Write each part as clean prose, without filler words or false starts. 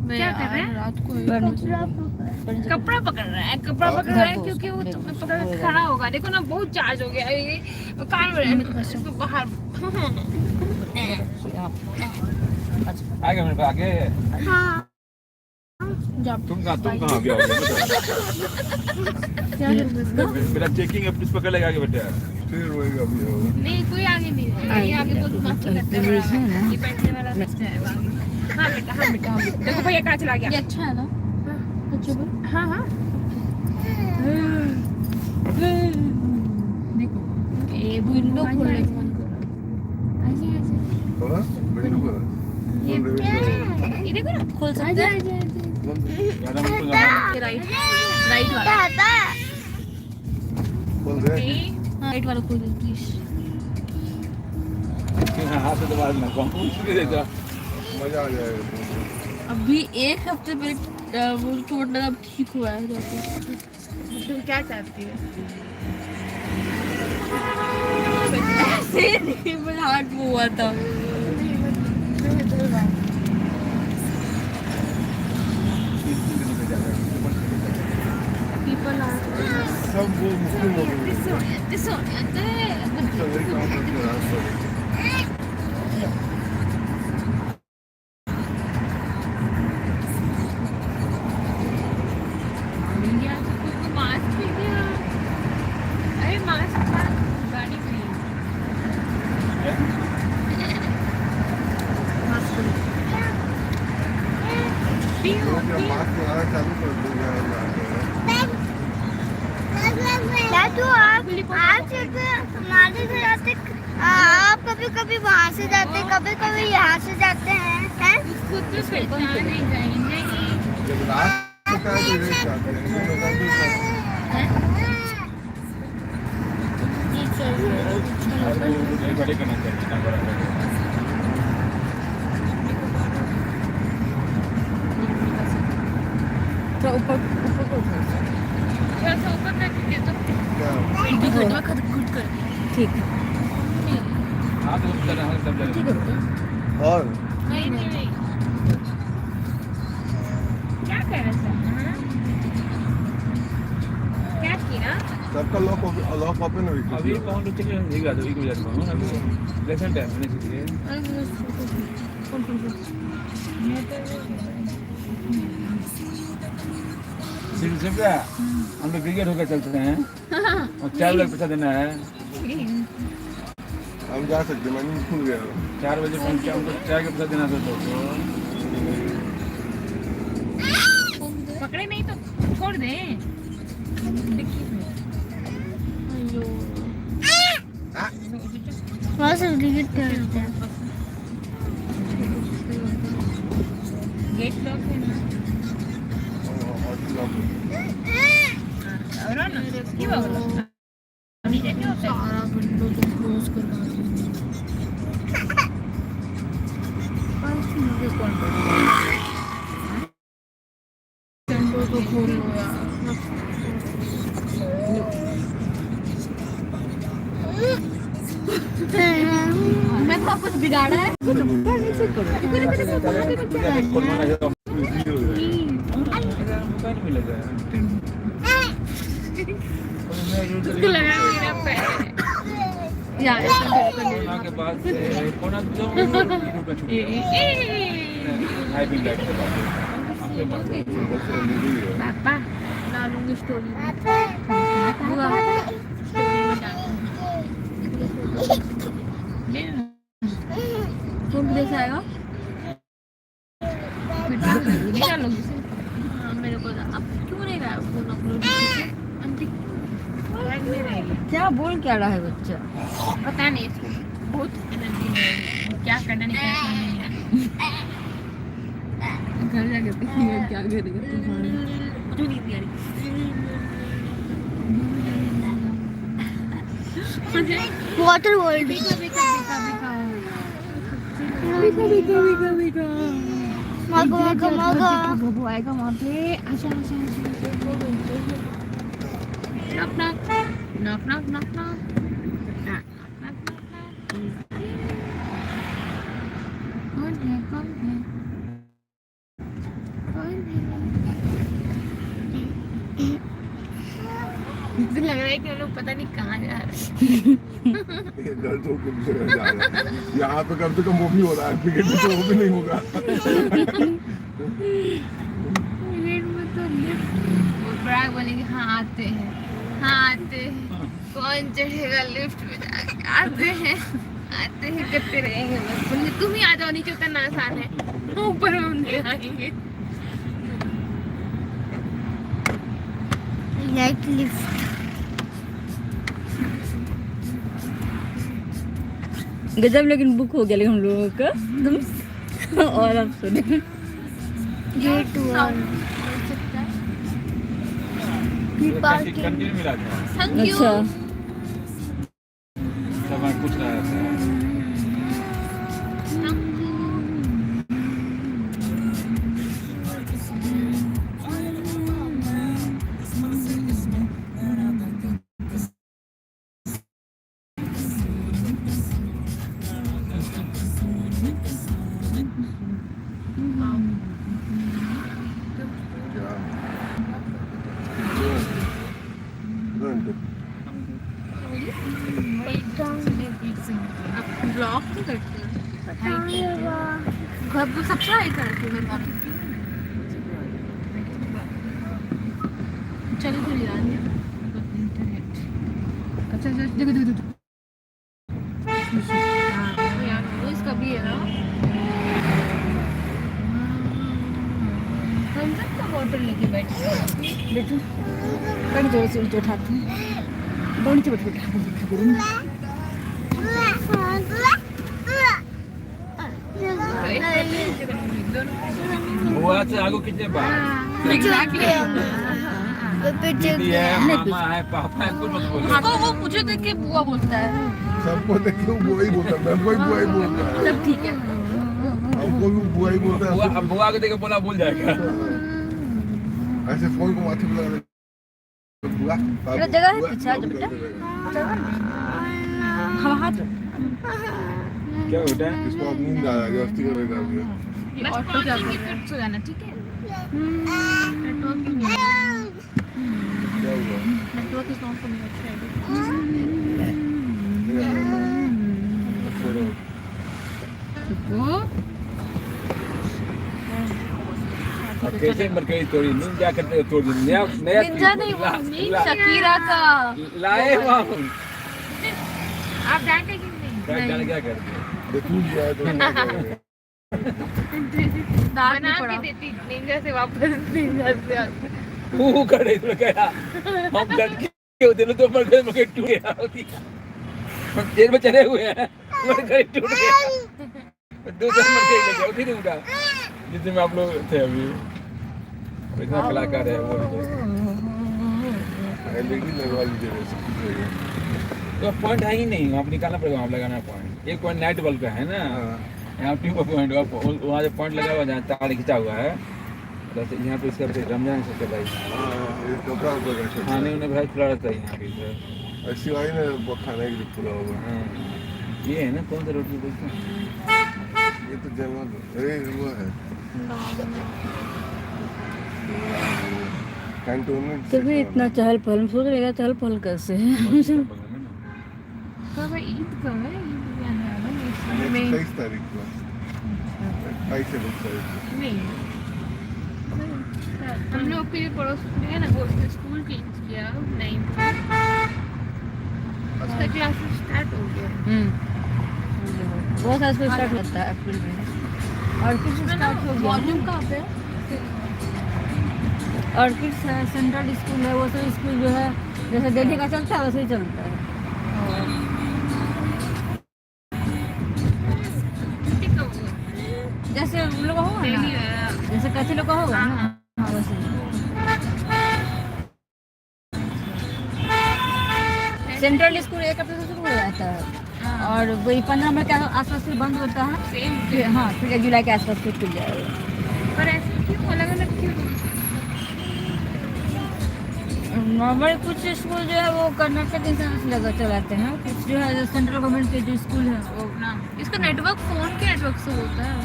क्या कर रहा है? रात को कपड़ा पकड़ रहा है, कपड़ा पकड़ रहा है क्योंकि वो तुम्हें पकड़ के खड़ा होगा। देखो ना बहुत चार्ज हो गया ये कान में इसको बाहर। आगे मेरे पे आगे। हाँ तुम कहाँ अभी आओगे? मेरा चेकिंग है, पुलिस पकड़ लेगा आगे बेटा। फिर रोएगा अभी। नहीं कोई आगे नहीं है, ये आगे बहुत मस्त लगता है, ये बैठने वाला लगता है आगे। हाँ बेटा, हाँ बेटा, हाँ बेटा। देखो भैया कहाँ चला गया। ये अच्छा है ना? हाँ हाँ देखो ये विंडो खोल ले। थोड़ा विंडो खोल। ये देखो ना खोल सकते हैं? राइट वाला खोल दे। राइट वाला खोल दे प्लीज। हाथ से दबा देना, कौन नहीं देगा, मजा आ जाएगा। अभी एक हफ्ते पहले वो चोट लगा, अब ठीक हुआ है जाके। तुम क्या चाहती हो? ऐसे नहीं, मेरा हार्ट वो हुआ था। People are सब वो मुस्लिम लोग हैं। this one सभी काम करते हैं रास्ते में। मास्क भी दिया। अरे मास्क गाड़ी में मास्क लगाना चालू कर दो यार। आप सिर्फ हमारे घर आते, आप कभी कभी वहाँ से जाते, कभी कभी यहाँ से जाते हैं, हैं? खुद तो पहचान नहीं जाएंगे। जब रात होता है तो रेस जाते हैं, बड़े करना चाहिए ना बराबर। तो ऊपर थोड़ा सा ऊपर करके दे दो। ठीक हाथ ऊपर हाथ सब जगह। ठीक है। और नहीं नहीं नहीं क्या कर रहे थे? क्या किया? सबका लॉक ओपन हो गया। अभी कौन रुक के नहीं गया तो एक मिनट में अभी लेसन टाइम मैंने किए। सिर्फ हम लोग क्रिकेट होकर चलते हैं और 4 लाख पैसा देना है। हम जा सकते हैं, मैं खुल गया 4 बजे पहुंच के हमको 4 का पैसा देना था तो पकड़े नहीं तो छोड़ दे। वहाँ से टिकट करते हैं। गेट लॉक है ना? और ना क्यों बोलो? अभी देखो सारा विंडो तो क्लोज करवा दीजिए। विंडो तो खोल लो यार। मैं तो कुछ बिगाड़ा है? नीचे करो। उसको लगा मेरा पैर यार कोरोना के बाद कोरोना जो हाइपिंग लाइफ से बात पापा डालूंगी स्टोरी में। बुआ फोन कैसे आएगा? नहीं डालोगी हाँ मेरे को अब क्यों नहीं रहा है फोन अपलोड? क्या बोल क्या रहा है बच्चा? पता नहीं इसको बहुत एनर्जी है, क्या करना नहीं क्या करना नहीं। घर जाके देखिए क्या करेगा तुम्हारे। मुझे नींद आ रही। Water world. मगा मगा मगा। बबू आएगा वहाँ पे। आजा आजा आजा। knock knock knock knock knock knock कौन है मुझे लग रहा है कि वो लोग पता नहीं कहाँ जा रहे ये डर तो कुछ जगह जा रहा है। यहाँ पे कम से कम वो भी हो रहा है, क्रिकेट में तो वो भी नहीं होगा। वो बड़ा बोलेंगे हाँ आते हैं, हाँ आते हैं, कौन चढ़ेगा लिफ्ट में जाके, आते हैं करते रहेंगे बस। बोले तुम ही आ जाओ, नीचे उतरना आसान है, ऊपर में हम नहीं आएंगे। लाइक लिफ्ट गजब, लेकिन बुक हो गया लेकिन हम लोगों का तुम और अब सुने गेट वन पार्किंग कंटिन्यू मिला था। Thank you. अच्छा सब मैं पूछ रहा था। ब्लॉग तो करते हैं, घर पर सब्सक्राइब करते हैं। चलो तो यार इंटरनेट अच्छा देखो यार वो इसका भी है ना। हम सब का बॉटल लेके बैठे बेटू कहीं जोर से उल्टे उठाते हैं दोनों से बैठ वो से आगो कितने बार दीदी है, मामा है, पापा है, कुछ मत बोलो। तो वो मुझे देख के बुआ बोलता है सबको देख के बुआ ही बोलता है, मैं कोई बुआ ही बोलता है। सब ठीक है हमको भी बुआ ही बोलता है। बुआ को देख के बोला भूल जाएगा। ऐसे फोन को माथे पे लगा दे। बुआ मेरा जगह है पीछे जो बेटा हम हाथ क्या बेटा इसको अब नींद आ रहा है, जस्ती कर रहा है। बस ऑटो जा के फिर सो जाना, ठीक है। नेटवर्क क्या हुआ? Network is not coming outside. छोड़ो। अब कैसे मरकरी तोड़ी नींद क्या करते हो तोड़ दी नया नया निंजा नहीं वो शकीरा का लाए वहाँ आप डांटे कि नहीं? क्या क्या करते देखूं जाए तो बना के देती निंजा से वापस निंजा से वो करे तो क्या हम डर के दिन तो मरकरी मगर टूट गया होती जेल में चले हुए हैं मरकरी टूट गया दूसरा मरकरी लग गया फिर उठा जितने में आप लोग थे अभी इतना कलाकार है वो एलईडी लगवा लीजिए तो पॉइंट है ही नहीं, वहाँ पे निकालना पड़ेगा, वहाँ लगाना पॉइंट। एक पॉइंट नाइट बल्ब का है ना, यहाँ ट्यूब पॉइंट वहाँ जो पॉइंट लगा हुआ जहाँ तार खिंचा हुआ है वैसे यहाँ पे इसका रमजान से भाई खाने उन्हें भाई खुला रहता है यहाँ पे ऐसी वाली ना खाने के लिए खुला होगा। ये है ना कौन सा रोटी बोलते हैं ये तो जंगल अरे वो है कैंटोनमेंट तभी इतना चहल पहल सोच रहेगा चहल पहल कैसे है कब है ईद कब है? ईद आने वाला है 23 तारीख को 22 से 23 तारीख को नहीं हम लोग के पड़ोस में है ना वो उसने स्कूल चेंज किया नहीं उसका क्लासेस स्टार्ट हो गया। बहुत सारा स्कूल स्टार्ट होता है अप्रैल में और कुछ स्टार्ट हो गया वॉल्यूम कहाँ पे? और कुछ सेंट्रल स्कूल है वो सब स्कूल जो है जैसे दिल्ली का चलता है वैसे ही चलता है छुट्टी कब हुआ? जैसे उन लोग होगा ना जैसे कैसे लोग होगा ना हाँ वैसे सेंट्रल स्कूल एक हफ्ते से शुरू हो जाता है और वही 15 मिनट के आसपास फिर बंद होता है फिर हाँ फिर 1 जुलाई के आसपास फिर खुल जाएगा पर ऐसे क्यों अलग अलग क्यों? नॉर्मल कुछ स्कूल जो है वो कर्नाटक के हिसाब से लगा चलाते हैं कुछ जो है सेंट्रल गवर्नमेंट के जो स्कूल है वो ना इसका नेटवर्क फोन के नेटवर्क से होता है।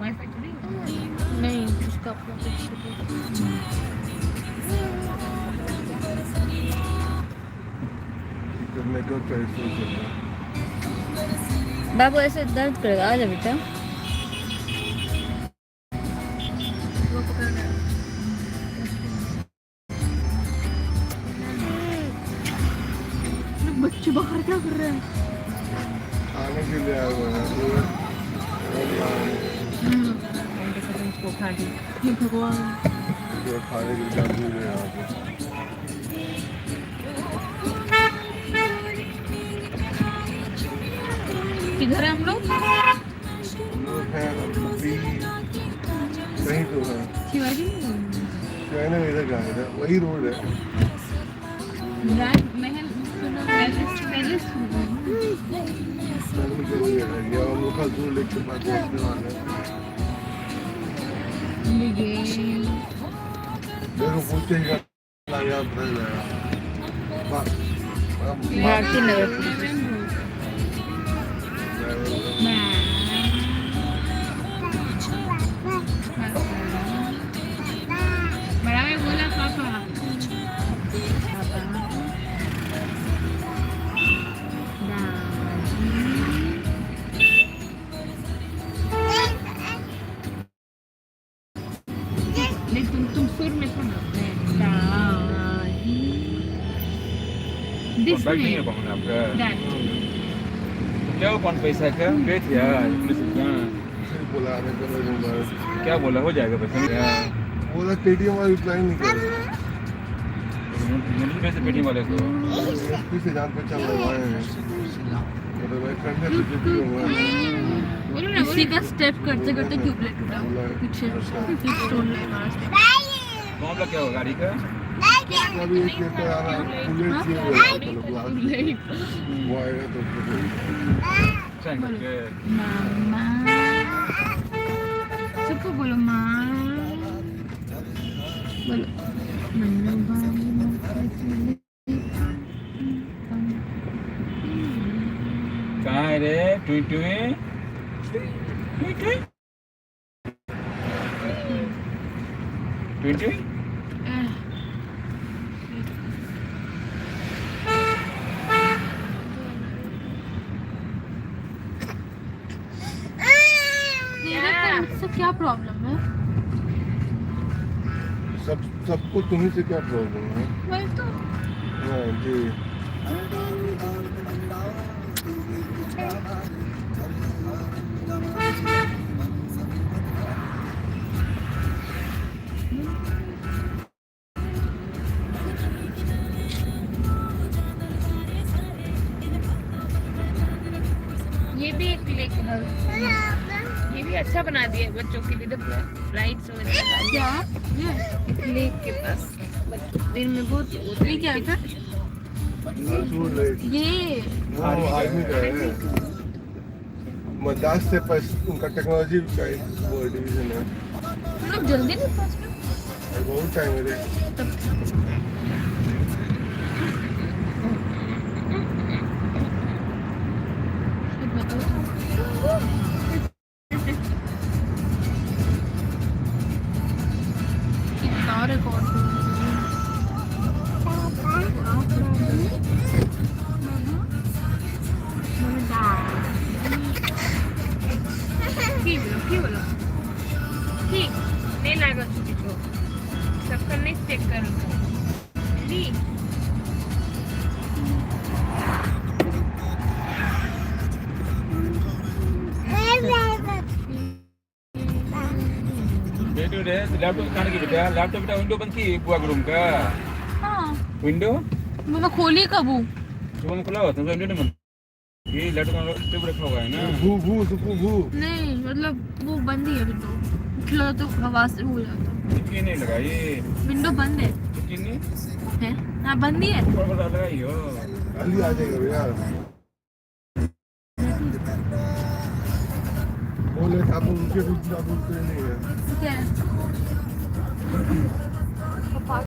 वाईफाई तो नहीं नहीं उसका अपना जब नेटवर्क का इशू चल रहा है। बाबू ऐसे दर्द करेगा, आ जा बेटा। बच्चे बाहर क्या कर रहे हैं? खाने के लिए आए हुए हैं भगवान, जो खाने के लिए जाते हैं यहाँ पे। किधर है हम लोग? हम लोग हैं अभी कहीं तो है, शिवाजी क्या है ना, इधर जा रहे हैं, वही रोड है। महल पैलेस। हम लोग का दूर लेके पास पहुंचने वाले हैं। देखो पूछते ही याद रह जाएगा। भारती नगर। बड़ा में बोला पापा। नहीं तुम सुर में सुनो। This कॉन्टैक्ट नहीं है way. कौन आपका? That. क्या वो कौन पैसा क्या गए थे यार पुलिस क्या बोला आने का मैं क्या बोला हो जाएगा पैसा क्या बोला पेटीएम वाला रिप्लाई नहीं कर रहे। मिल पैसे पेटीएम वाले को एसपी से जान पहचान लगवाए हैं, मतलब मैं करने से जो भी हुआ है बोलो ना उसी का स्टेप करते करते ट्यूबलाइट टूटा पीछे स्टोन कौन का क्या हुआ गाड़ी का अभी एक लेकर आ रहा है, बुलेट किए हुए हैं मतलब लास्ट वो आएगा तो चैन करके मामा सबको बोलो माँ बोलो मन्नू भाई कहाँ है रे टुई टुई टुई टुई टुई टुई मुझसे क्या प्रॉब्लम है? सबको तुम्ही से क्या प्रॉब्लम है? वही तो हाँ जी ये भी एक लेक है ये भी अच्छा बना दिया है बच्चों के लिए राइड्स वगैरह क्या एक लेक के पास दिन में बहुत ये क्या था? ये वो आर्मी का है, मद्रास से उनका टेक्नोलॉजी का एक वो डिवीजन है। हम लोग जल्दी नहीं पहुंच पाए बहुत टाइम है कितना रिकॉर्ड ठीक बोलो ठीक नहीं लगा छुट्टी को सबका नहीं चेक करूँगा ठीक बेटू रे लैपटॉप कहाँ की बेटा लैपटॉप बेटा विंडो बंद की बुआ के रूम का हाँ विंडो मैंने खोली कब हूँ? तुमने खोला हुआ तुमने विंडो नहीं बंद ये लैपटॉप का टेबल रखा हुआ है ना भू भू सुपू भू नहीं मतलब वो बंद ही है विंडो, खुला तो हवा से हो जाता। चिपकी नहीं लगा ये विंडो बंद है चिपकी नहीं है हाँ बंद ही है। ऊपर पर लगाई हो खाली आ जाएगा यार बोले था तो उनके कुछ ना बोलते नहीं है क्या है?